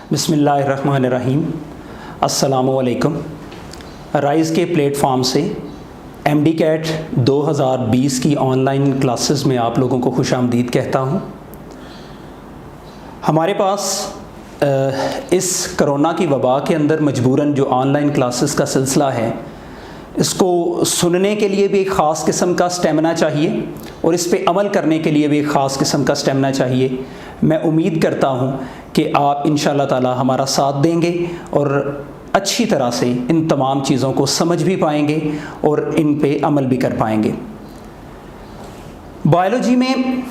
बिस्मिल्लाहिर्रहमानिर्रहीम। अस्सलामुअलैकुम। राइज़ के प्लेटफॉर्म से एमडी कैट 2020 की ऑनलाइन क्लासेस में आप लोगों को खुशामदीद कहता हूँ। हमारे पास इस कोरोना की वबा के अंदर मजबूरन जो ऑनलाइन क्लासेस का सिलसिला है, इसको सुनने के लिए भी एक ख़ास किस्म का स्टेमिना चाहिए और इस पे अमल करने के लिए भी एक ख़ास किस्म का स्टेमिना चाहिए। मैं उम्मीद करता हूँ कि आप इंशाअल्लाह ताला हमारा साथ देंगे और अच्छी तरह से इन तमाम चीज़ों को समझ भी पाएंगे और इन पे अमल भी कर पाएंगे। बायोलॉजी में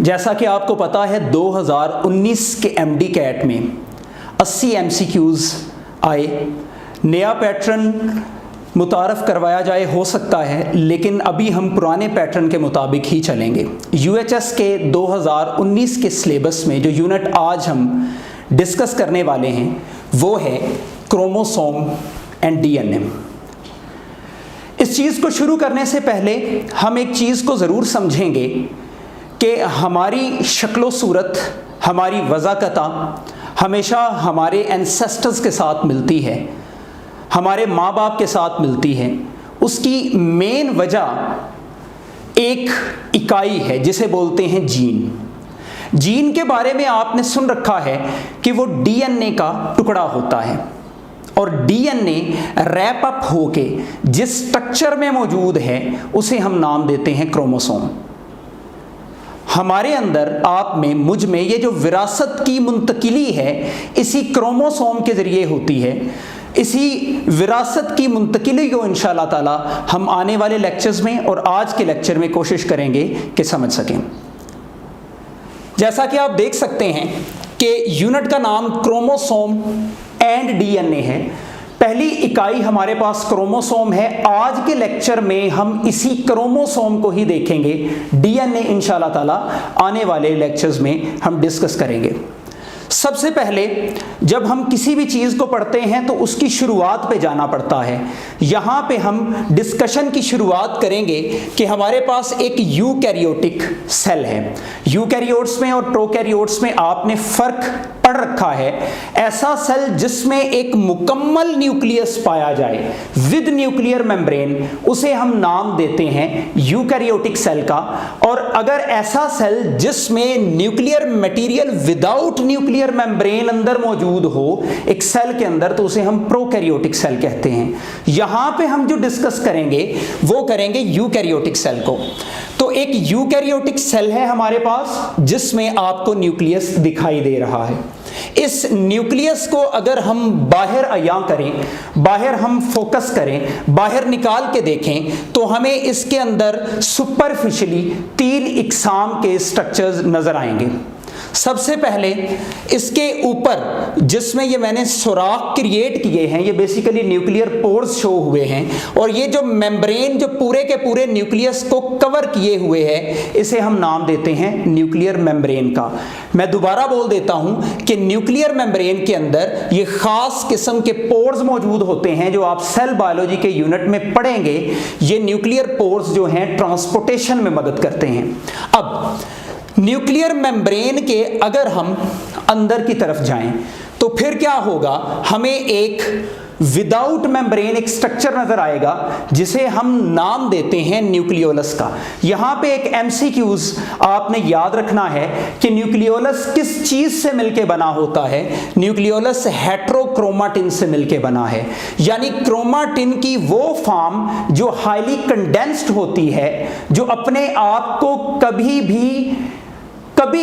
जैसा कि आपको पता है 2019 के एमडी कैट में 80 MCQs आए। नया पैटर्न मुतारफ़ करवाया जाए हो सकता है, लेकिन अभी हम पुराने पैटर्न के मुताबिक ही चलेंगे। UHS के 2019 के सिलेबस में जो यूनिट आज हम डिस्कस करने वाले हैं वो है क्रोमोसोम एंड DNA। इस चीज़ को शुरू करने से पहले हम एक चीज़ को ज़रूर समझेंगे कि हमारी शक्लो सूरत, हमारी वज़ाकता हमेशा हमारे एंसेस्टर्स के साथ मिलती है, हमारे माँ बाप के साथ मिलती है। उसकी मेन वजह एक इकाई है जिसे बोलते हैं जीन। जीन के बारे में आपने सुन रखा है कि वो DNA का टुकड़ा होता है और DNA रैप अप होके जिस स्ट्रक्चर में मौजूद है उसे हम नाम देते हैं क्रोमोसोम। हमारे अंदर, आप में, मुझ में ये जो विरासत की मुंतकिली है इसी क्रोमोसोम के ज़रिए होती है। इसी विरासत की मुंतकिली को इंशाअल्लाह ताला हम आने वाले लेक्चर्स में और आज के लेक्चर में कोशिश करेंगे कि समझ सकें। जैसा कि आप देख सकते हैं कि यूनिट का नाम क्रोमोसोम एंड DNA है। पहली इकाई हमारे पास क्रोमोसोम है। आज के लेक्चर में हम इसी क्रोमोसोम को ही देखेंगे। DNA इंशाअल्लाह ताला आने वाले लेक्चर्स में हम डिस्कस करेंगे। सबसे पहले जब हम किसी भी चीज़ को पढ़ते हैं तो उसकी शुरुआत पे जाना पड़ता है। यहाँ पे हम डिस्कशन की शुरुआत करेंगे कि हमारे पास एक यूकैरियोटिक सेल है। यूकैरियोट्स में और प्रोकैरियोट्स में आपने फ़र्क पढ़ रखा है। ऐसा सेल जिसमें एक मुकम्मल न्यूक्लियस पाया जाए विद न्यूक्लियर मेम्ब्रेन, उसे हम नाम देते हैं यूकैरियोटिक सेल का। और अगर ऐसा सेल जिसमें nuclear material without nuclear membrane अंदर मौजूद हो एक सेल के अंदर, तो उसे हम प्रोकैरियोटिक सेल कहते हैं। यहां पे हम जो डिस्कस करेंगे वो करेंगे यूकैरियोटिक सेल को। तो एक यूकैरियोटिक सेल है हमारे पास जिसमें आपको न्यूक्लियस दिखाई दे रहा है। इस न्यूक्लियस को अगर हम बाहर अया करें, बाहर हम फोकस करें, बाहर निकाल के देखें, तो हमें इसके अंदर सुपरफिशियली 3 इकसाम के स्ट्रक्चर्स नजर आएंगे। सबसे पहले इसके ऊपर जिसमें ये मैंने सुराख क्रिएट किए हैं, ये बेसिकली न्यूक्लियर पोर्स शो हुए हैं और ये जो मेम्ब्रेन जो पूरे के पूरे न्यूक्लियस को कवर किए हुए हैं इसे हम नाम देते हैं न्यूक्लियर मेम्ब्रेन का। मैं दोबारा बोल देता हूं कि न्यूक्लियर मेम्ब्रेन के अंदर ये खास किस्म के पोर्स मौजूद होते हैं जो आप सेल बायोलॉजी के यूनिट में पढ़ेंगे। ये न्यूक्लियर पोर्स जो हैं ट्रांसपोर्टेशन में मदद करते हैं। अब न्यूक्लियर मेम्ब्रेन के अगर हम अंदर की तरफ जाएं तो फिर क्या होगा, हमें एक विदाउट मेम्ब्रेन एक स्ट्रक्चर नजर आएगा जिसे हम नाम देते हैं न्यूक्लियोलस का। यहां पे एक MCQs आपने याद रखना है कि न्यूक्लियोलस किस चीज से मिलके बना होता है। न्यूक्लियोलस हेट्रोक्रोमाटिन से मिलके बना है, यानी क्रोमाटिन की वो फॉर्म जो हाईली कंडेंस्ड होती है, जो अपने आप को कभी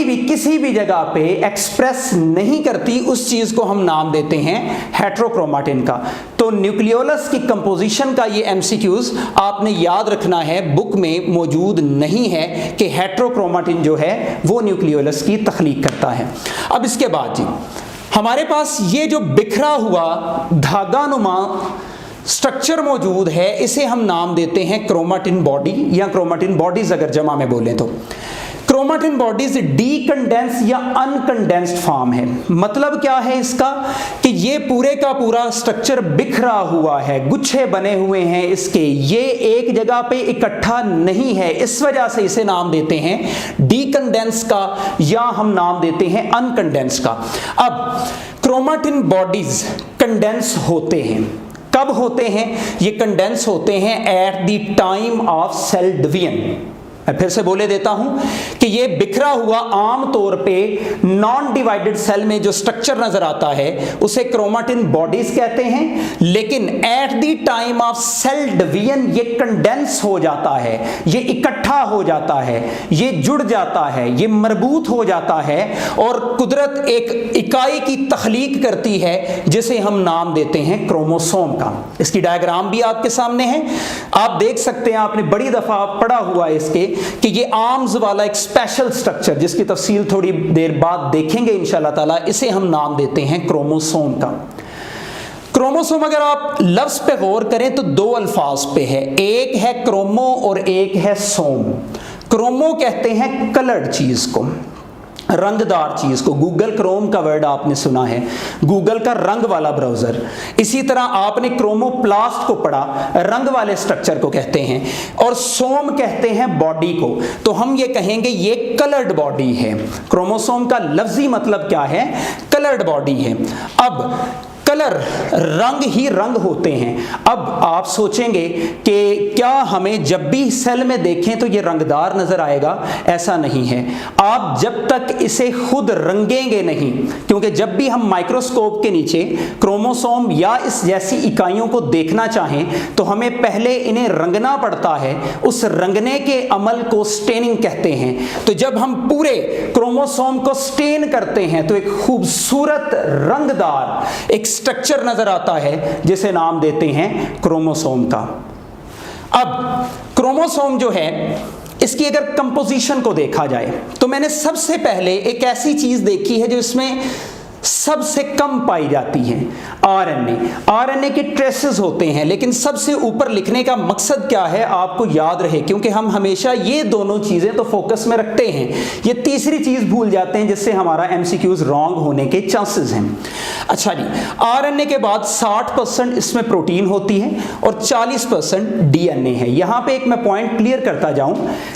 भी किसी भी जगह पे एक्सप्रेस नहीं करती, उस चीज को हम नाम देते हैं हेट्रोक्रोमाटिन का। तो न्यूक्लियोलस की कंपोजिशन का ये MCQs आपने याद रखना है, बुक में मौजूद नहीं है कि हेट्रोक्रोमाटिन जो है वो न्यूक्लियोलस की तख्लीक करता है। अब इसके बाद जी हमारे पास ये जो बिखरा हुआ धागानुमा स्ट्रक्चर मौजूद है इसे हम नाम देते हैं क्रोमाटिन बॉडी या क्रोमाटिन बॉडीज अगर जमा में बोलें तो। क्रोमाटिन बॉडीज डीकंडेंस या अनकंडेंस्ड फॉर्म है। मतलब क्या है इसका कि ये पूरे का पूरा स्ट्रक्चर बिखरा हुआ है, गुच्छे बने हुए हैं इसके, ये एक जगह पे इकट्ठा नहीं है, इस वजह से इसे नाम देते हैं डीकंडेंस का या हम नाम देते हैं अनकंडेंस का। अब क्रोमेटिन बॉडीज कंडेंस होते हैं। कब होते हैं? ये कंडेंस होते हैं at the time of cell division. मैं फिर से बोले देता हूं कि ये बिखरा हुआ आमतौर पे नॉन डिवाइडेड सेल में जो स्ट्रक्चर नजर आता है उसे क्रोमेटिन बॉडीज कहते हैं, लेकिन at the time of cell division ये कंडेंस हो जाता है, ये इकट्ठा हो जाता है, ये जुड़ जाता है, ये मरबूत हो जाता है और कुदरत एक इकाई की तख्लीक करती है जिसे हम नाम देते हैं क्रोमोसोम का। इसकी डायग्राम भी आपके सामने है, आप देख सकते हैं, आपने बड़ी दफा पढ़ा हुआ है इसके कि ये आर्म्स वाला एक स्पेशल स्ट्रक्चर जिसकी तफसील थोड़ी देर बाद देखेंगे इंशाल्लाह ताला, इसे हम नाम देते हैं क्रोमोसोम का। क्रोमोसोम अगर आप लफ्ज पे गौर करें तो दो अल्फाज पे है, एक है क्रोमो और एक है सोम। क्रोमो कहते हैं कलर्ड चीज को, रंगदार चीज को। गूगल क्रोम का वर्ड आपने सुना है, गूगल का रंग वाला ब्राउजर। इसी तरह आपने क्रोमोप्लास्ट को पढ़ा, रंग वाले स्ट्रक्चर को कहते हैं, और सोम कहते हैं बॉडी को। तो हम ये कहेंगे ये कलर्ड बॉडी है। क्रोमोसोम का लफ्जी मतलब क्या है? कलर्ड बॉडी है। अब कलर, रंग ही रंग होते हैं। अब आप सोचेंगे कि क्या हमें जब भी सेल में देखें तो ये रंगदार नजर आएगा? ऐसा नहीं है। आप जब तक इसे खुद रंगेंगे नहीं, क्योंकि जब भी हम माइक्रोस्कोप के नीचे क्रोमोसोम या इस जैसी इकाइयों को देखना चाहें तो हमें पहले इन्हें रंगना पड़ता है। उस रंगने के अमल को स्टेनिंग कहते हैं। तो जब हम पूरे क्रोमोसोम को स्टेन करते हैं तो एक खूबसूरत रंगदार एक स्ट्रक्चर नजर आता है जिसे नाम देते हैं क्रोमोसोम का। अब क्रोमोसोम जो है इसकी अगर कंपोजिशन को देखा जाए तो मैंने सबसे पहले एक ऐसी चीज देखी है जो इसमें सबसे कम पाई जाती है, आरएनए। आरएनए के ट्रेसेस होते हैं, लेकिन सबसे ऊपर लिखने का मकसद क्या है आपको याद रहे, क्योंकि हम हमेशा ये दोनों चीजें तो फोकस में रखते हैं, ये तीसरी चीज भूल जाते हैं जिससे हमारा एमसीक्यूज रॉन्ग होने के चांसेस हैं। अच्छा जी, आरएनए के बाद 60% इसमें प्रोटीन होती है और 40% डीएनए है। यहां पे एक मैं पॉइंट क्लियर करता जाऊं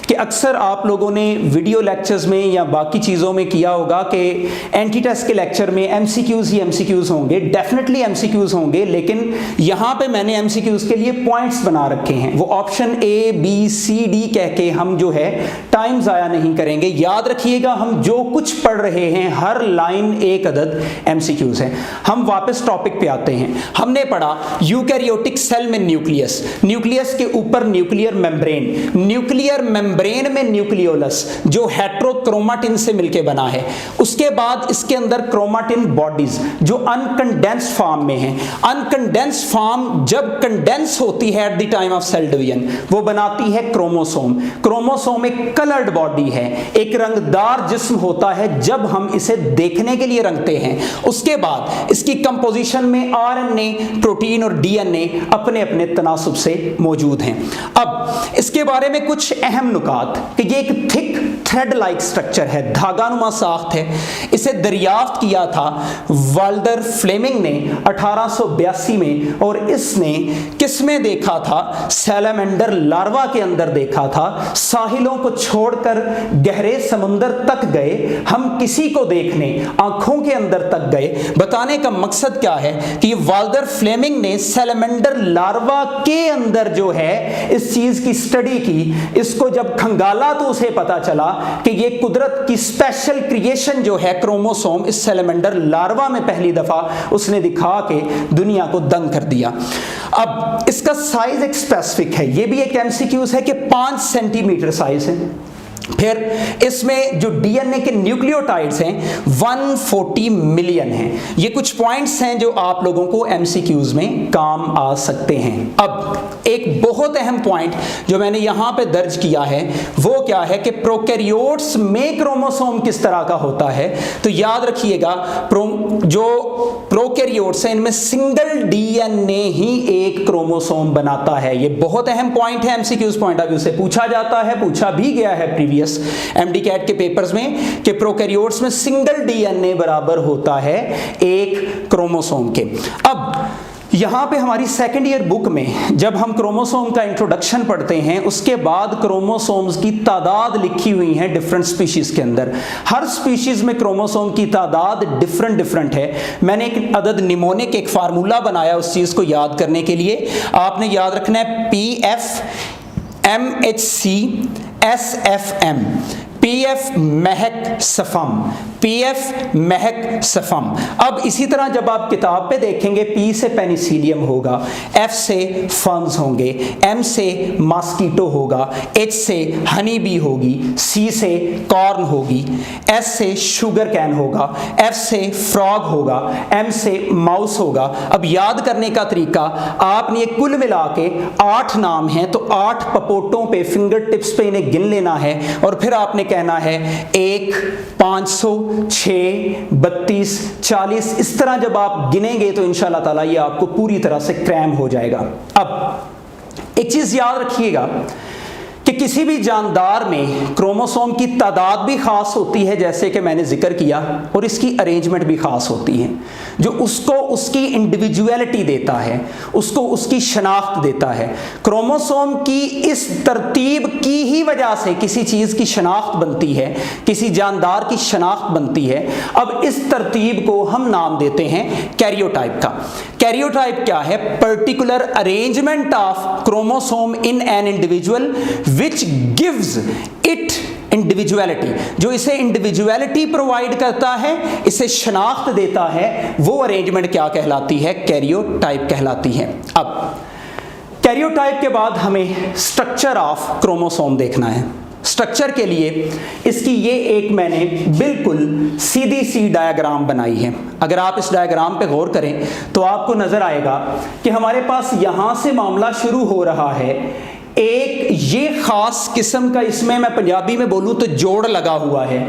कि अक्सर आप लोगों ने वीडियो लेक्चर्स में या बाकी चीजों में किया होगा कि एंटी टेस्ट के लेक्चर में एमसीक्यूज ही एमसीक्यूज होंगे। डेफिनेटली एमसीक्यूज होंगे, लेकिन यहां पे मैंने एमसीक्यूज के लिए पॉइंट्स बना रखे हैं। वो option A B C D कह के हम जो है टाइम जाया नहीं करेंगे। याद रखिएगा, हम जो कुछ पढ़ रहे हैं हर लाइन एक अदद एमसीक्यूज है। हम वापस टॉपिक पे आते हैं। हमने पढ़ा यूकैरियोटिक सेल में न्यूक्लियस, न्यूक्लियस के ऊपर न्यूक्लियर मेम्ब्रेन, न्यूक्लियर मेम्ब्रेन में न्यूक्लियोलस जो हेट्रोक्रोमाटिन से मिलकर बना है। उसके बाद इसके अंदर क्रोमाटिन बॉडीज जो अनकंडेंस्ड फॉर्म में है। अनकंडेंस्ड फॉर्म जब कंडेंस होती है at the time of cell division वो बनाती है क्रोमोसोम। क्रोमोसोम एक कलर्ड बॉडी है, एक रंगदार जिस्म होता है जब हम इसे देखने के लिए रंगते हैं। उसके बाद इसकी कंपोजिशन में आरएनए, प्रोटीन और डीएनए अपने अपने तनासुब से मौजूद हैं। अब इसके बारे में कुछ अहम नुकात कि ये एक थिक थ्रेड लाइक स्ट्रक्चर है, धागानुमा साख्त है। इसे दरियाफ्त किया था वाल्डर फ्लेमिंग ने 1882 में, और इसने किसमें देखा था? सैलमेंडर लार्वा के अंदर देखा था। साहिलों को छोड़कर गहरे समुंदर तक गए, हम किसी को देखने आंखों के अंदर तक गए। बताने का मकसद क्या है कि वाल्डर फ्लेमिंग ने सैलमेंडर लार्वा के अंदर जो है इस चीज की स्टडी की। इसको जब खंगाला तो उसे पता चला कि ये कुदरत की स्पेशल क्रिएशन जो है क्रोमोसोम इस सैलमेंडर लार्वा में पहली दफा उसने दिखा के दुनिया को दंग कर दिया। अब इसका साइज एक स्पेसिफिक है, ये भी एक एमसीक्यूज है कि 5 सेंटीमीटर साइज है। फिर इसमें जो डीएनए के न्यूक्लियोटाइड्स हैं 140 मिलियन हैं। ये कुछ पॉइंट्स हैं जो आप लोगों को एमसीक्यूज में काम आ सकते हैं। अब एक बहुत अहम पॉइंट जो मैंने यहां पे दर्ज किया है वो क्या है कि प्रोकैरियोट्स में क्रोमोसोम किस तरह का होता है। तो याद रखिएगा, जो प्रोकैरियोट्स हैं इनमें सिंगल डीएनए ही एक क्रोमोसोम बनाता है। ये बहुत अहम पॉइंट है, एमसीक्यूज पॉइंट ऑफ व्यू से पूछा जाता है, पूछा भी गया है प्रीवियस एमडीकैट के पेपर्स में कि प्रोकैरियोट्स में सिंगल डीएनए बराबर होता है एक क्रोमोसोम के। अब यहाँ पे हमारी सेकेंड ईयर बुक में जब हम क्रोमोसोम का इंट्रोडक्शन पढ़ते हैं उसके बाद क्रोमोसोम्स की तादाद लिखी हुई है डिफरेंट स्पीशीज के अंदर। हर स्पीशीज में क्रोमोसोम की तादाद डिफरेंट है। मैंने एक अदद निमोनिक एक फार्मूला बनाया उस चीज को याद करने के लिए। आपने याद रखना है PF MHC SFM, PF महक सफम, PF महक सफम। अब इसी तरह जब आप किताब पे देखेंगे P से पेनिसिलियम होगा, F से फर्न्स होंगे, M से मॉस्किटो होगा, H से हनी बी होगी, C से कॉर्न होगी, S से शुगर कैन होगा, F से फ्रॉग होगा, M से माउस होगा। अब याद करने का तरीका, आपने कुल मिला के 8 नाम हैं तो 8 पपोटों पे फिंगर टिप्स पे इन्हें गिन लेना है और फिर आपने कहना है 1, 500, 6, 32, 40। इस तरह जब आप गिनेंगे तो इंशाल्लाह ताला ये आपको पूरी तरह से क्रैम हो जाएगा। अब एक चीज याद रखिएगा कि किसी भी जानदार में क्रोमोसोम की तादाद भी खास होती है जैसे कि मैंने जिक्र किया, और इसकी अरेंजमेंट भी खास होती है जो उसको उसकी इंडिविजुअलिटी देता है, उसको उसकी शनाख्त देता है। क्रोमोसोम की इस तरतीब की ही वजह से किसी चीज़ की शनाख्त बनती है, किसी जानदार की शनाख्त बनती है। अब इस तरतीब को हम नाम देते हैं कैरियोटाइप का। कैरियोटाइप क्या है? Particular arrangement of chromosome in an individual which gives it individuality, जो इसे इंडिविजुअलिटी प्रोवाइड करता है, इसे शनाख्त देता है, वो अरेंजमेंट क्या कहलाती है? कैरियोटाइप कहलाती है। अब कैरियोटाइप के बाद हमें स्ट्रक्चर ऑफ क्रोमोसोम देखना है। स्ट्रक्चर के लिए इसकी ये एक मैंने बिल्कुल सीधी सी डायग्राम बनाई है। अगर आप इस डायग्राम पे गौर करें तो आपको नजर आएगा कि हमारे पास यहां से मामला शुरू हो रहा है। एक ये खास किस्म का, इसमें मैं पंजाबी में बोलूं तो जोड़ लगा हुआ है।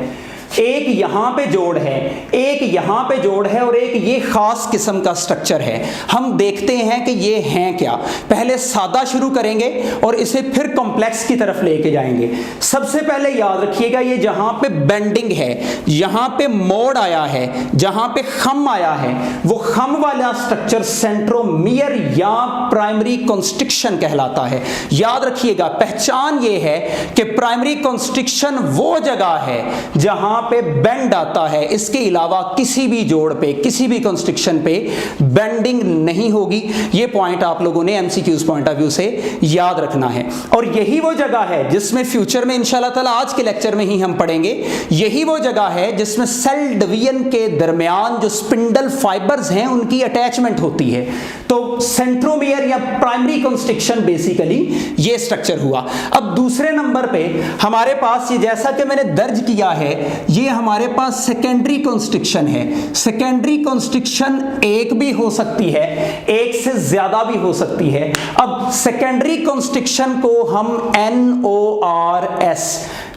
एक यहां पे जोड़ है, एक यहां पे जोड़ है और एक ये खास किस्म का स्ट्रक्चर है। हम देखते हैं कि ये हैं क्या। पहले सादा शुरू करेंगे और इसे फिर कॉम्प्लेक्स की तरफ लेके जाएंगे। सबसे पहले याद रखिएगा ये जहां पे बेंडिंग है, यहां पे मोड़ आया है, जहां पे खम आया है, वो खम वाला स्ट्रक्चर सेंट्रोमियर या प्राइमरी कॉन्स्ट्रिक्शन कहलाता है। याद रखिएगा, पहचान ये है कि प्राइमरी कॉन्स्ट्रिक्शन वो जगह है जहां पे बेंड आता है, इसके अलावा किसी भी जोड़ पे, किसी भी कंस्ट्रक्शन पे बेंडिंग नहीं होगी। ये पॉइंट आप लोगों ने एमसीक्यूज पॉइंट ऑफ व्यू से याद रखना है। और यही वो जगह है जिसमें फ्यूचर में इंशाल्लाह ताला आज के लेक्चर में ही हम पढ़ेंगे, यही वो जगह है जिसमें सेल डिवीजन के दरमियान जो स्पिंडल फाइबर्स हैं उनकी अटैचमेंट होती है। तो सेंट्रोमियर या प्राइमरी कंस्ट्रक्शन बेसिकली ये स्ट्रक्चर हुआ। अब दूसरे नंबर पे हमारे पास ये, जैसा कि मैंने दर्ज किया है, ये हमारे पास सेकेंडरी कॉन्स्ट्रिक्शन है। सेकेंडरी कॉन्स्ट्रिक्शन एक भी हो सकती है, एक से ज्यादा भी हो सकती है। अब सेकेंडरी कॉन्स्ट्रिक्शन को हम NORS,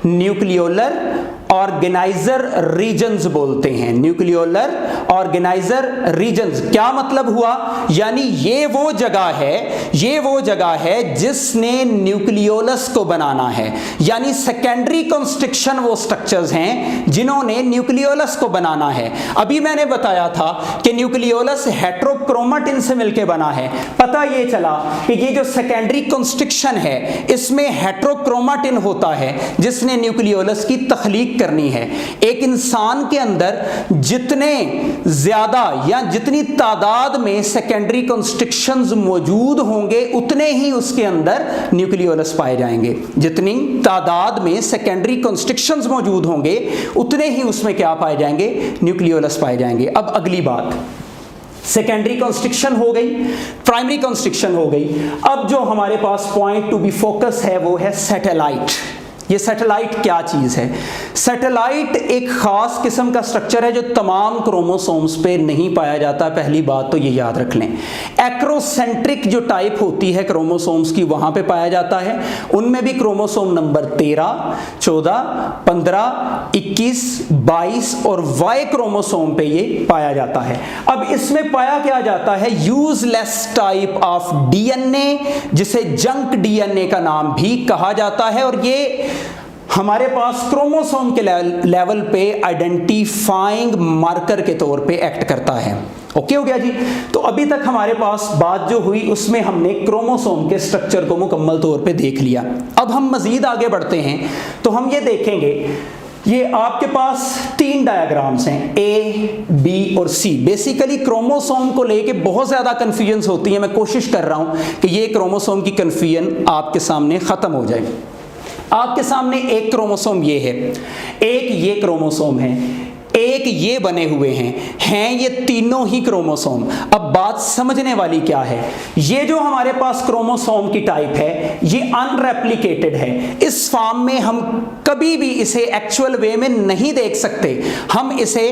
न्यूक्लियोलर ऑर्गेनाइजर रीजन्स बोलते हैं। न्यूक्लियोलर ऑर्गेनाइजर रीजन्स क्या मतलब हुआ? यानी ये वो जगह है, ये वो जगह है जिसने न्यूक्लियोलस को बनाना है। यानी सेकेंडरी कॉन्स्ट्रिक्शन वो स्ट्रक्चर्स हैं जिन्होंने न्यूक्लियोलस को बनाना है। अभी मैंने बताया था कि न्यूक्लियोलस हेट्रोक्रोमेटिन से मिलकर बना है। पता ये चला कि ये जो सेकेंडरी कॉन्स्ट्रिक्शन है इसमें हेट्रोक्रोमेटिन होता है जिसने न्यूक्लियोलस की तख्लीक करनी है। एक इंसान के अंदर जितने ज्यादा या जितनी तादाद में सेकेंडरी कॉन्स्ट्रिक्शंस मौजूद होंगे उतने ही उसके अंदर न्यूक्लियोलस पाए जाएंगे। जितनी तादाद में सेकेंडरी कॉन्स्ट्रिक्शंस मौजूद होंगे उतने ही उसमें क्या पाए जाएंगे? न्यूक्लियोलस पाए जाएंगे। अब अगली बात, सेकेंडरी कॉन्स्ट्रिक्शन हो गई, प्राइमरी कॉन्स्ट्रिक्शन हो गई। अब जो हमारे पास पॉइंट टू बी फोकस है वो है सैटेलाइट। ये सैटेलाइट क्या चीज़ है? सैटेलाइट एक खास किस्म का स्ट्रक्चर है जो तमाम क्रोमोसोम्स पे नहीं पाया जाता। पहली बात तो ये याद रख लें। एक्रोसेंट्रिक जो टाइप होती है क्रोमोसोम्स की वहाँ पे पाया जाता है। उनमें भी क्रोमोसोम नंबर 13, 14, 15, 21, 22 और वाई क्रोमोसोम पे ये पाया जाता है। अब इसमें पाया क्या जाता है? यूजलेस टाइप ऑफ डीएनए, जिसे जंक डीएनए का नाम भी कहा जाता है। और ये हमारे पास क्रोमोसोम के लेवल पे आइडेंटिफाइंग मार्कर के तौर पे एक्ट करता है। ओके हो गया जी। तो अभी तक हमारे पास बात जो हुई उसमें हमने क्रोमोसोम के स्ट्रक्चर को मुकम्मल तौर पे देख लिया। अब हम मजीद आगे बढ़ते हैं तो हम ये देखेंगे, ये आपके पास 3 डायग्राम्स हैं ए, बी और सी। बेसिकली क्रोमोसोम को लेके बहुत ज़्यादा कन्फ्यूजन होती है। मैं कोशिश कर रहा हूँ कि ये क्रोमोसोम की कन्फ्यूजन आपके सामने ख़त्म हो जाए। आपके सामने एक क्रोमोसोम ये है, एक ये क्रोमोसोम है, एक ये बने हुए हैं ये तीनों ही क्रोमोसोम। अब बात समझने वाली क्या है, ये जो हमारे पास क्रोमोसोम की टाइप है ये अनरेप्लिकेटेड है। इस फॉर्म में हम कभी भी इसे एक्चुअल वे में नहीं देख सकते। हम इसे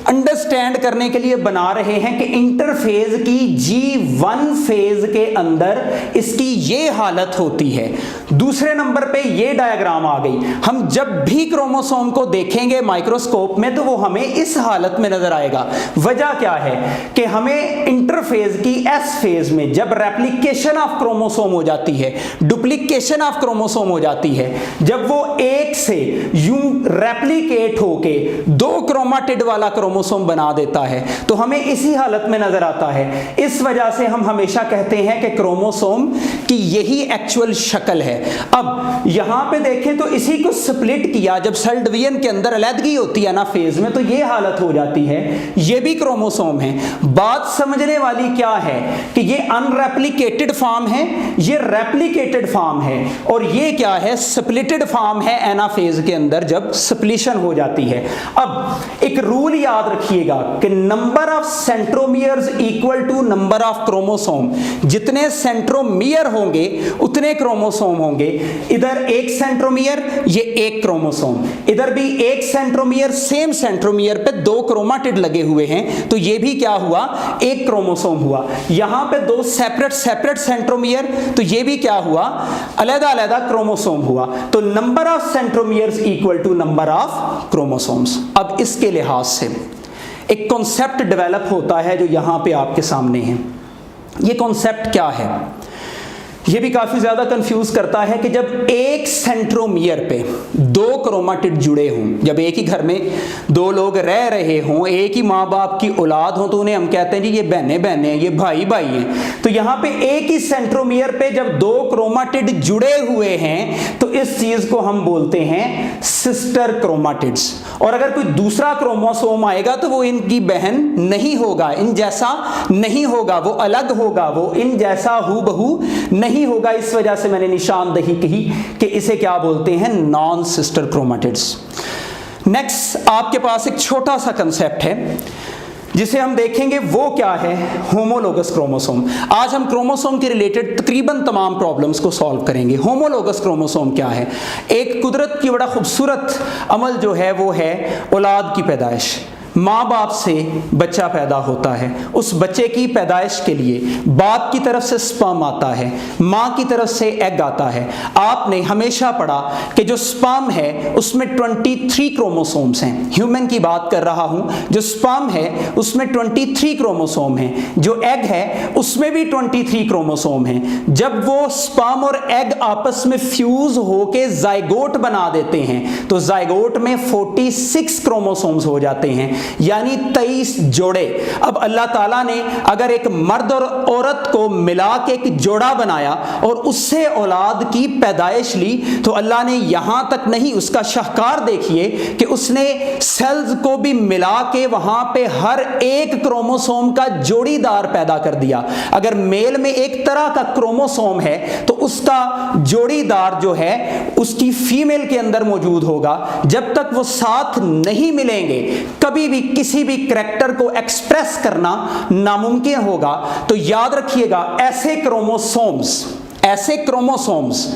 अंडरस्टैंड करने के लिए बना रहे हैं कि इंटरफेज की G1 फेज के अंदर इसकी ये हालत होती है। दूसरे नंबर पे ये डायग्राम आ गई। हम जब भी क्रोमोसोम को देखेंगे माइक्रोस्कोप में तो वो हमें इस हालत में नजर आएगा। वजह क्या है कि हमें इंटरफेज की S फेज में जब रेप्लिकेशन ऑफ क्रोमोसोम हो जाती है, डुप्लीकेशन ऑफ क्रोमोसोम हो जाती है, जब वो एक से यूं रेप्लिकेट होके 2 क्रोमाटिड वाला क्रोमोसोम बना देता है तो हमें इसी हालत में नजर आता है। इस वजह से हम हमेशा कहते हैं कि क्रोमोसोम की यही एक्चुअल शक्ल है। अब यहां पे देखें तो इसी को स्प्लिट किया, जब सेल डिवीजन के अंदर अलग होती है ना फेज में, तो ये हालत हो जाती है। ये भी क्रोमोसोम है। बात समझने वाली क्या है कि ये अनरेप्लिकेटेड फॉर्म है, ये रेप्लिकेटेड फॉर्म है, और ये क्या है, स्प्लिटेड फॉर्म है एनाफेज के अंदर जब स्प्लिशन हो जाती है। अब एक रूल याद रखिएगा कि number of centromeres equal to number of chromosome. जितने सेंट्रोमियर होंगे उतने क्रोमोसोम होंगे। इधर 1 सेंट्रोमियर, ये 1 क्रोमोसोम, इधर भी 1 सेंट्रोमियर, सेम सेंट्रोमियर पे 2 क्रोमाटिड लगे हुए हैं तो ये भी क्या हुआ, 1 क्रोमोसोम हुआ। यहां पे 2 सेपरेट सेंट्रोमियर तो ये भी क्या हुआ, अलग-अलग क्रोमोसोम हुआ। तो number of centromeres equal to number of chromosomes. अब इसके लिहाज से एक कॉन्सेप्ट डेवलप होता है जो यहां पे आपके सामने है। ये कॉन्सेप्ट क्या है, ये भी काफी ज्यादा कंफ्यूज करता है कि जब 1 सेंट्रोमियर पे 2 क्रोमाटिड जुड़े हों, जब एक ही घर में 2 लोग रह रहे हों, एक ही माँ बाप की औलाद हो, तो उन्हें हम कहते हैं जी ये बहनें हैं, ये भाई हैं। तो यहाँ पे एक ही सेंट्रोमियर पे जब 2 क्रोमाटिड जुड़े हुए हैं तो इस चीज को हम बोलते हैं सिस्टर क्रोमाटिड्स। और अगर कोई दूसरा क्रोमोसोम आएगा तो वो इनकी बहन नहीं होगा, इन जैसा नहीं होगा, वो अलग होगा, वो इन जैसा हूबहू नहीं होगा। इस वजह से मैंने निशानदही कही कि इसे क्या बोलते हैं, नॉन सिस्टर क्रोमाटिड्स। नेक्स्ट आपके पास एक छोटा सा कंसेप्ट है जिसे हम देखेंगे, वो क्या है, होमोलोगस क्रोमोसोम। आज हम क्रोमोसोम के रिलेटेड तकरीबन तमाम प्रॉब्लम्स को सॉल्व करेंगे। होमोलोगस क्रोमोसोम क्या है, एक कुदरत की बड़ा खूबसूरत अमल जो है वो है औलाद की पैदाइश। माँ बाप से बच्चा पैदा होता है, उस बच्चे की पैदाइश के लिए बाप की तरफ से स्पर्म आता है, माँ की तरफ से एग आता है। आपने हमेशा पढ़ा कि जो स्पर्म है उसमें 23 क्रोमोसोम्स हैं। ह्यूमन की बात कर रहा हूँ, जो स्पर्म है उसमें 23 क्रोमोसोम हैं, जो एग है उसमें भी 23 क्रोमोसोम हैं। जब वो स्पर्म और एग आपस में फ्यूज होके जाइगोट बना देते हैं तो जाइगोट में 46 क्रोमोसोम्स हो जाते हैं, यानी 23 जोड़े। अब अल्लाह ताला ने अगर एक मर्द और औरत को मिला के एक जोड़ा बनाया और उससे औलाद की पैदाइश ली तो अल्लाह ने यहां तक नहीं, उसका शाहकार देखिए कि उसने सेल्स को भी मिला के वहां पे हर एक क्रोमोसोम का जोड़ीदार पैदा कर दिया। अगर मेल में एक तरह का क्रोमोसोम है तो उसका जोड़ीदार जो है उसकी फीमेल के अंदर मौजूद होगा। जब तक वो साथ नहीं मिलेंगे कभी भी किसी भी करैक्टर को एक्सप्रेस करना नामुमकिन होगा। तो याद रखिएगा, ऐसे क्रोमोसोम्स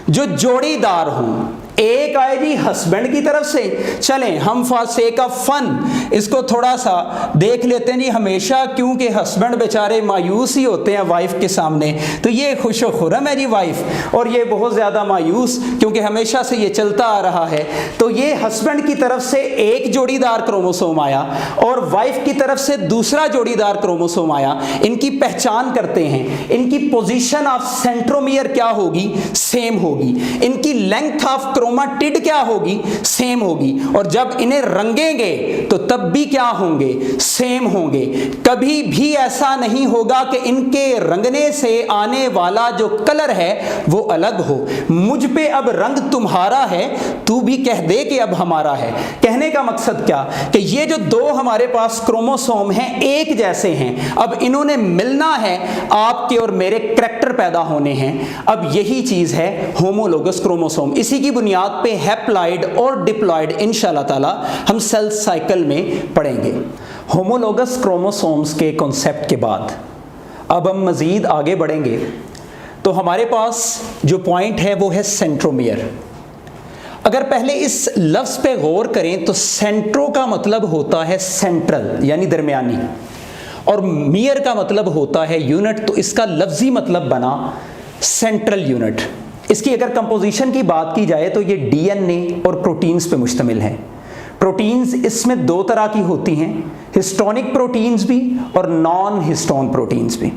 जो जोड़ीदार हों, एक आए जी हस्बैंड की तरफ से, चलें हम फॉर सेक ऑफ फन इसको थोड़ा सा देख लेते हैं जी हमेशा, क्योंकि हस्बैंड बेचारे मायूस ही होते हैं वाइफ के सामने, तो ये खुशो खुरम है जी वाइफ, और ये बहुत ज़्यादा मायूस क्योंकि हमेशा से ये चलता आ रहा है। तो ये हस्बैंड की तरफ से एक जोड़ीदार क्रोमोसोम आया और वाइफ की तरफ से दूसरा जोड़ीदार क्रोमोसोम आया। इनकी पहचान करते हैं, इनकी पोजीशन ऑफ सेंट्रोमियर क्या होगी, सेम होगी। इनकी लेंथ ऑफ क्रोमाटिड क्या होगी, सेम होगी, और जब इन्हें रंगेंगे तो तब भी क्या होंगे, सेम होंगे। कभी भी ऐसा नहीं होगा कि इनके रंगने से आने वाला जो कलर है वो अलग हो। मुझ पे अब रंग तुम्हारा है, तू भी कह दे कि अब हमारा है। कहने का मकसद क्या कि ये जो दो हमारे पास क्रोमोसोम हैं एक जैसे हैं, अब इन्होंने मिलना है, आपके और मेरे करैक्टर पैदा होने हैं। अब यही चीज है होमोलोगस क्रोमोसोम। इसी की बुनियाद पे हैप्लॉइड और डिप्लॉइड इंशाल्लाह ताला हम सेल साइकिल में पढ़ेंगे। होमोलोगस क्रोमोसोम्स के कॉन्सेप्ट के बाद अब हम मजीद आगे बढ़ेंगे तो हमारे पास जो पॉइंट है वो है सेंट्रोमियर। अगर पहले इस लफ्ज पे गौर करें तो सेंट्रो का मतलब होता है सेंट्रल यानी दरमियानी, और मियर का मतलब होता है यूनिट, तो इसका लफ्जी मतलब बना सेंट्रल यूनिट। इसकी अगर कंपोजिशन की बात की जाए तो ये डीएनए और प्रोटीन्स पे मुश्तमिल है। प्रोटीन्स इसमें दो तरह की होती हैं, हिस्टोनिक प्रोटीन्स भी और नॉन हिस्टोन प्रोटीन्स भी।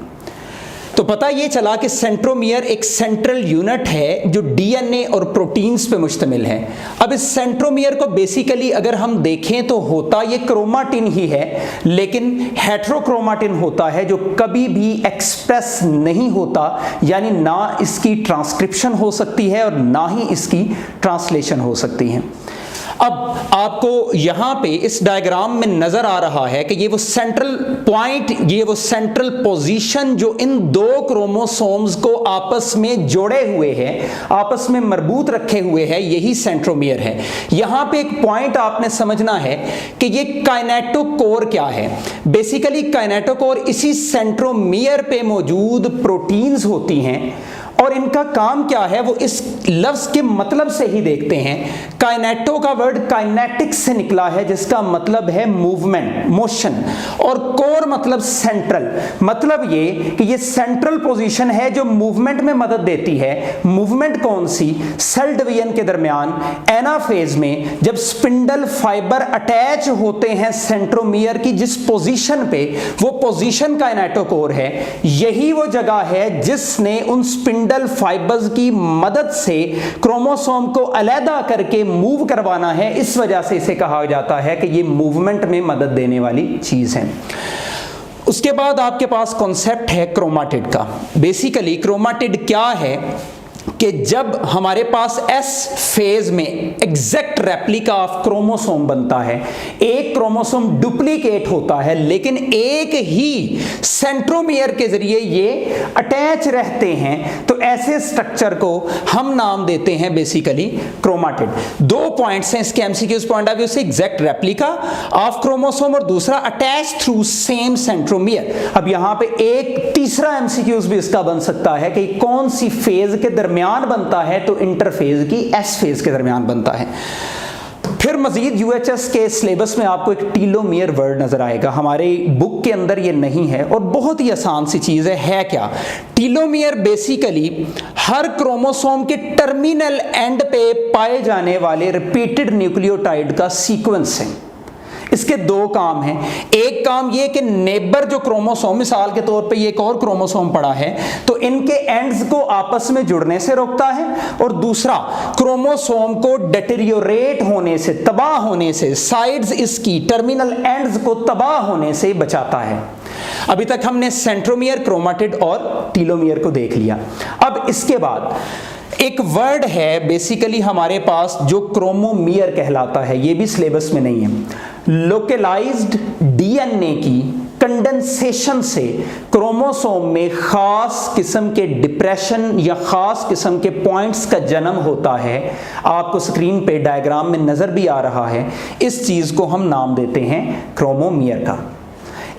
तो पता ये चला कि सेंट्रोमियर एक सेंट्रल यूनिट है जो डीएनए और प्रोटीन्स पे मुश्तमिल है। अब इस सेंट्रोमियर को बेसिकली अगर हम देखें तो होता ये क्रोमाटिन ही है, लेकिन हेट्रोक्रोमाटिन होता है जो कभी भी एक्सप्रेस नहीं होता, यानी ना इसकी ट्रांसक्रिप्शन हो सकती है और ना ही इसकी ट्रांसलेशन हो सकती है। अब आपको यहां पे इस डायग्राम में नजर आ रहा है कि ये वो सेंट्रल पॉइंट, ये वो सेंट्रल पोजीशन जो इन दो क्रोमोसोम्स को आपस में जोड़े हुए है, आपस में मरबूत रखे हुए है, यही सेंट्रोमियर है। यहां पे एक पॉइंट आपने समझना है कि ये काइनेटोकोर क्या है। बेसिकली काइनेटोकोर इसी सेंट्रोमियर पे मौजूद प्रोटीन्स होती हैं और इनका काम क्या है वो इस लफ्ज के मतलब से ही देखते हैं। काइनेटो का वर्ड काइनेटिक्स से निकला है जिसका मतलब है मूवमेंट, मोशन, और कोर मतलब सेंट्रल। मतलब ये कि ये सेंट्रल पोजीशन है जो मूवमेंट में मदद देती है। मूवमेंट कौन सी? सेल डिवीजन के दरमियान एनाफेज में जब स्पिंडल फाइबर अटैच होते हैं सेंट्रोमियर की जिस पोजीशन पे, वो पोजीशन काइनेटोकोर है। यही वो जगह है जिसने उन स्पिंडल फाइबर्स की मदद से क्रोमोसोम को अलग करके मूव करवाना है। इस वजह से इसे कहा जाता है कि ये मूवमेंट में मदद देने वाली चीज है। उसके बाद आपके पास कॉन्सेप्ट है क्रोमाटिड का। बेसिकली क्रोमाटिड क्या है कि जब हमारे पास एस फेज में एग्जैक्ट रेप्लिका ऑफ क्रोमोसोम बनता है, एक क्रोमोसोम डुप्लीकेट होता है लेकिन एक ही सेंट्रोमियर के जरिए ये अटैच रहते हैं, तो ऐसे स्ट्रक्चर को हम नाम देते हैं बेसिकली क्रोमाटिड। दो पॉइंट्स हैं इसके एमसीक्यूज पॉइंट ऑफ व्यू से, एग्जैक्ट रेप्लिका ऑफ क्रोमोसोम और दूसरा अटैच थ्रू सेम सेंट्रोमियर। अब यहां पे एक तीसरा एमसीक्यूज भी इसका बन सकता है कि कौन सी फेज के दरमियान बनता है, तो इंटरफेज की एस फेज के दरमियान बनता है। फिर मजीद यूएचएस के सिलेबस में आपको एक टीलोमियर वर्ड नजर आएगा, हमारे बुक के अंदर ये नहीं है और बहुत ही आसान सी चीज है क्या? टीलोमियर बेसिकली हर क्रोमोसोम के टर्मिनल एंड पे पाए जाने वाले रिपीटेड न्यूक्लियोटाइड का सीक्वेंस है। इसके दो काम हैं। एक काम ये कि नेबर जो क्रोमोसोम, मिसाल के तौर पे ये एक और क्रोमोसोम पड़ा है तो इनके एंड्स को आपस में जुड़ने से रोकता है, और दूसरा क्रोमोसोम को डेटेरियोरेट होने से, तबाह होने से, साइड्स इसकी टर्मिनल एंड्स को तबाह होने से बचाता है। अभी तक हमने सेंट्रोमियर, क्रोमाटिड और टीलोमियर को देख लिया। अब इसके बाद एक वर्ड है बेसिकली हमारे पास जो क्रोमोमियर कहलाता है, ये भी सिलेबस में नहीं है। लोकलाइज्ड डीएनए की कंडेंसेशन से क्रोमोसोम में खास किस्म के डिप्रेशन या खास किस्म के पॉइंट्स का जन्म होता है। आपको स्क्रीन पे डायग्राम में नजर भी आ रहा है। इस चीज को हम नाम देते हैं क्रोमोमियर का।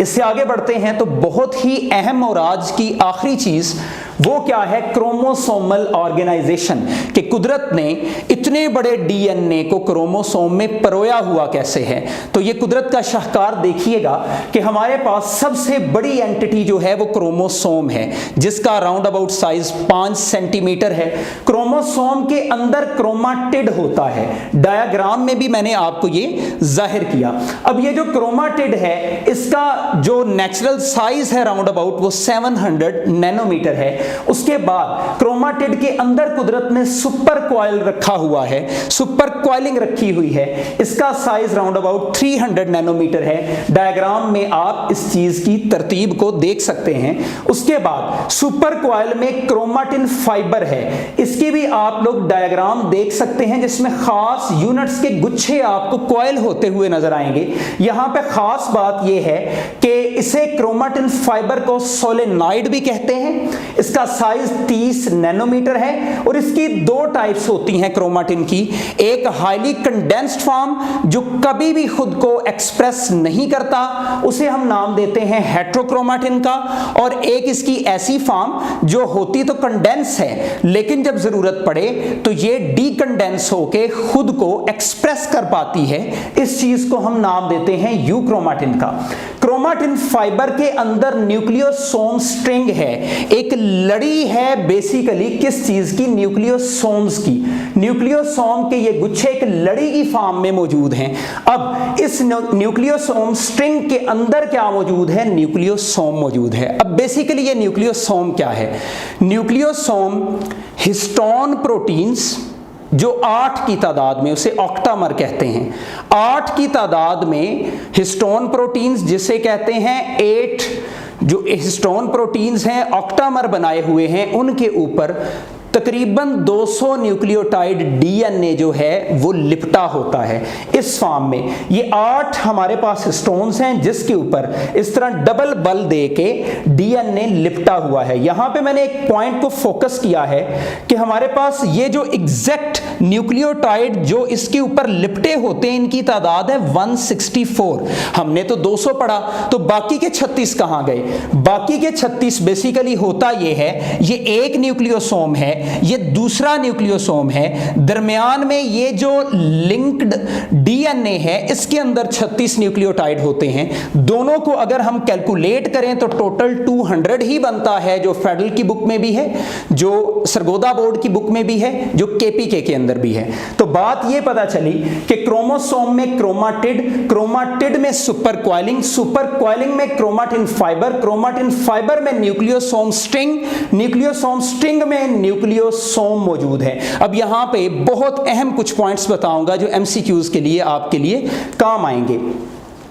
इससे आगे बढ़ते हैं तो बहुत ही अहम और आज की आखिरी चीज वो क्या है? Chromosomal organisation. कि कुदरत ने इतने बड़े डीएनए को क्रोमोसोम में परोया हुआ कैसे है। तो ये कुदरत का शाहकार देखिएगा कि हमारे पास सबसे बड़ी एंटिटी जो है वो क्रोमोसोम है, जिसका राउंड अबाउट साइज 5 सेंटीमीटर है। क्रोमोसोम के अंदर क्रोमाटिड होता है। डायग्राम में भी मैंने आपको ये जाहिर किया। अब ये जो क्रोमाटिड है इसका जो नेचुरल साइज है राउंड अबाउट वो 700 नैनोमीटर है। उसके बाद क्रोमाटिड के अंदर कुदरत ने सुपर कॉइल रखा हुआ है, सुपर कॉइलिंग रखी हुई है। इसका साइज राउंड अबाउट 300 नैनोमीटर है। डायग्राम में आप इस चीज की तरतीब को देख सकते हैं। उसके बाद सुपर कॉइल में क्रोमाटिन फाइबर है, इसकी भी आप लोग डायग्राम देख सकते हैं जिसमें खास यूनिट्स के गुच्छे आपको कॉइल होते हुए नजर आएंगे। यहां पे खास बात यह है कि इसे क्रोमाटिन फाइबर को सोलेनॉइड भी कहते हैं। इसका साइज 30 नैनोमीटर है और इसकी दो टाइप्स होती हैं क्रोमाटिन की। एक हाईली कंडेंस्ड फॉर्म जो कभी भी खुद को एक्सप्रेस नहीं करता, उसे हम नाम देते हैं हेट्रोक्रोमाटिन का, और एक इसकी ऐसी फॉर्म जो होती तो कंडेंस है लेकिन जब जरूरत पड़े तो ये डीकंडेंस होके खुद को एक्सप्रेस कर पाती है। इस चीज को हम नाम देते हैं यूक्रोमाटिन का। क्रोमाटिन फाइबर के अंदर न्यूक्लियोसोम स्ट्रिंग है, एक लड़ी है बेसिकली किस चीज की, न्यूक्लियोसोम्स की। न्यूक्लियोसोम के ये गुच्छे एक लड़ी की फॉर्म में मौजूद हैं। अब इस न्यूक्लियोसोम स्ट्रिंग के अंदर क्या मौजूद है, न्यूक्लियोसोम मौजूद है। अब बेसिकली ये न्यूक्लियोसोम क्या है, न्यूक्लियोसोम हिस्टोन प्रोटीन्स जो 8 की तादाद में, उसे ऑक्टामर कहते हैं, 8 की तादाद में हिस्टोन प्रोटीन्स जिसे कहते हैं 8 जो हिस्टोन प्रोटीन्स हैं ऑक्टामर बनाए हुए हैं, उनके ऊपर तकरीबन 200 न्यूक्लियोटाइड डीएनए जो है वो लिपटा होता है इस फॉर्म में। ये 8 हमारे पास हिस्टोन्स हैं जिसके ऊपर इस तरह डबल बल दे के डीएनए लिपटा हुआ है। यहां पे मैंने एक पॉइंट को फोकस किया है कि हमारे पास ये जो एग्जैक्ट न्यूक्लियोटाइड जो इसके ऊपर लिपटे होते हैं इनकी तादाद है 164। हमने तो 200 पढ़ा, तो बाकी के 36 कहां गए? बाकी के 36 बेसिकली होता ये है, ये एक न्यूक्लियोसोम है, ये दूसरा न्यूक्लियोसोम है, दरमियान में ये जो लिंक्ड डीएनए है इसके अंदर 36 न्यूक्लियोटाइड होते हैं। दोनों को अगर हम कैलकुलेट करें तो टोटल 200 ही बनता है, जो फेडरल की बुक में भी है, जो सरगोदा बोर्ड की बुक में भी है, जो केपीके के अंदर भी है। तो बात ये पता चली कि क्रोमोसोम में क्रोमाटिड, क्रोमाटिड में सुपर कॉइलिंग, सुपर कॉइलिंग में क्रोमाटिन फाइबर, क्रोमाटिन फाइबर में न्यूक्लियोसोम स्ट्रिंग, न्यूक्लियोसोम स्ट्रिंग में न्यूक्लियोसोम मौजूद है। अब यहां पे बहुत अहम कुछ पॉइंट्स बताऊंगा जो एमसीक्यूज के लिए आपके लिए काम आएंगे।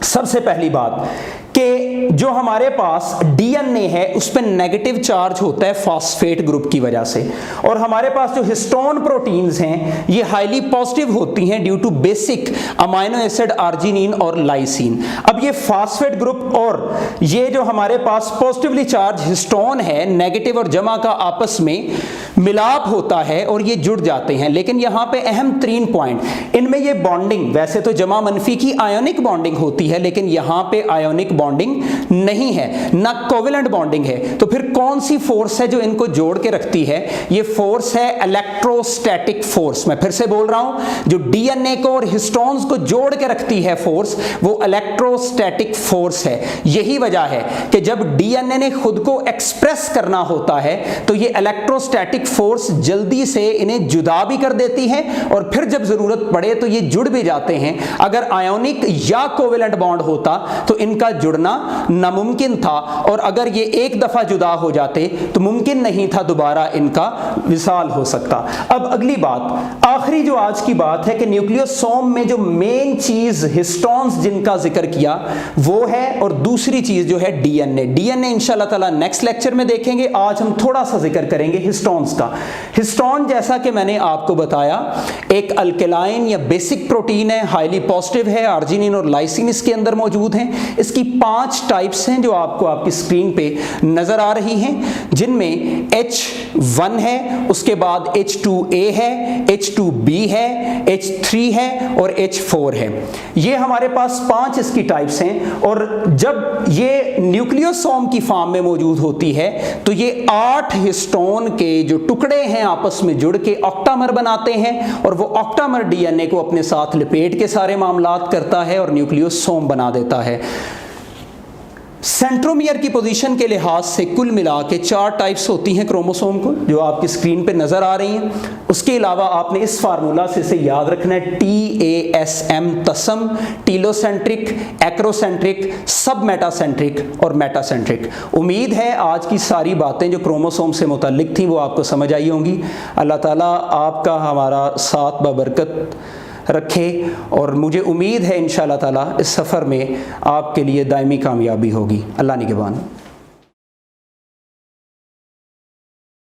सबसे पहली बात कि जो हमारे पास डीएनए है उस पर नेगेटिव चार्ज होता है फॉस्फेट ग्रुप की वजह से, और हमारे पास जो हिस्टोन प्रोटीन्स हैं ये हाईली पॉजिटिव होती हैं due to basic amino acid arginine और लाइसिन। अब ये फॉस्फेट ग्रुप और ये जो हमारे पास पॉजिटिवली चार्ज हिस्टोन है, नेगेटिव और जमा का आपस में मिलाप होता है और ये जुड़ जाते हैं। लेकिन यहां पे अहम 3 पॉइंट, इनमें ये बॉन्डिंग, वैसे तो जमा मनफी की आयोनिक बॉन्डिंग होती है लेकिन यहां पे आयोनिक बॉन्डिंग नहीं है, ना कोवेलेंट बॉन्डिंग है। तो फिर कौन सी फोर्स है जो इनको जोड़ के रखती है? ये फोर्स है इलेक्ट्रोस्टैटिक फोर्स। मैं फिर से बोल रहा हूं, जो डीएनए को और हिस्टोन्स को जोड़ के रखती है फोर्स, वो इलेक्ट्रोस्टैटिक फोर्स है। यही वजह है कि जब डीएनए ने खुद को एक्सप्रेस करना होता है तो ये इलेक्ट्रोस्टैटिक फोर्स जल्दी से इन्हें जुदा भी कर देती है और फिर जब जरूरत पड़े तो ये जुड़ भी जाते हैं। अगर आयोनिक या कोवेलेंट बॉन्ड होता तो इनका जुड़ना नामुमकिन था, और अगर ये एक दफा जुदा हो जाते तो मुमकिन नहीं था दोबारा इनका विसाल हो सकता। अब अगली बात, आखिरी जो आज की बात है कि न्यूक्लियोसोम में जो मेन चीज हिस्टोन्स जिनका जिक्र किया वो है, और दूसरी चीज जो है डीएनए। डीएनए इंशाल्लाह ताला नेक्स्ट लेक्चर में देखेंगे। आज हम थोड़ा सा जिक्र करेंगे हिस्टोन्स का। हिस्टोन जैसा कि मैंने आपको बताया एक अल्केलाइन या बेसिक प्रोटीन है, हाईली पॉजिटिव है, आर्जिनिन और लाइसिन इसके अंदर मौजूद हैं। इसकी 5 टाइप्स हैं जो आपको आपकी स्क्रीन पे नजर आ रही हैं, जिनमें H1 है, उसके बाद H2A है, H2B है, H3 है और H4 है। ये हमारे पास 5 इसकी टाइप्स हैं, और जब ये न्यूक्लियोसोम की फॉर्म में मौजूद होती है तो ये 8 हिस्टोन के जो टुकड़े हैं आपस में जुड़ के ऑक्टामर बनाते हैं, और वो ऑक्टामर डीएनए को अपने साथ लपेट के सारे मामलात करता है और न्यूक्लियोसोम बना देता है। सेंट्रोमियर की पोजीशन के लिहाज से कुल मिला के 4 टाइप्स होती हैं क्रोमोसोम को, जो आपकी स्क्रीन पे नज़र आ रही हैं। उसके अलावा आपने इस फार्मूला से इसे याद रखना है, TASM तसम, टीलोसेंट्रिक, एक्रोसेंट्रिक, सब मेटासेंट्रिक और मेटासेंट्रिक। उम्मीद है आज की सारी बातें जो क्रोमोसोम से मुताल्लिक थी वो आपको समझ आई होंगी। अल्लाह ताला आपका हमारा साथ बबरकत रखे और मुझे उम्मीद है इंशाअल्लाह ताला इस सफ़र में आपके लिए दायमी कामयाबी होगी। अल्लाह निगहबान।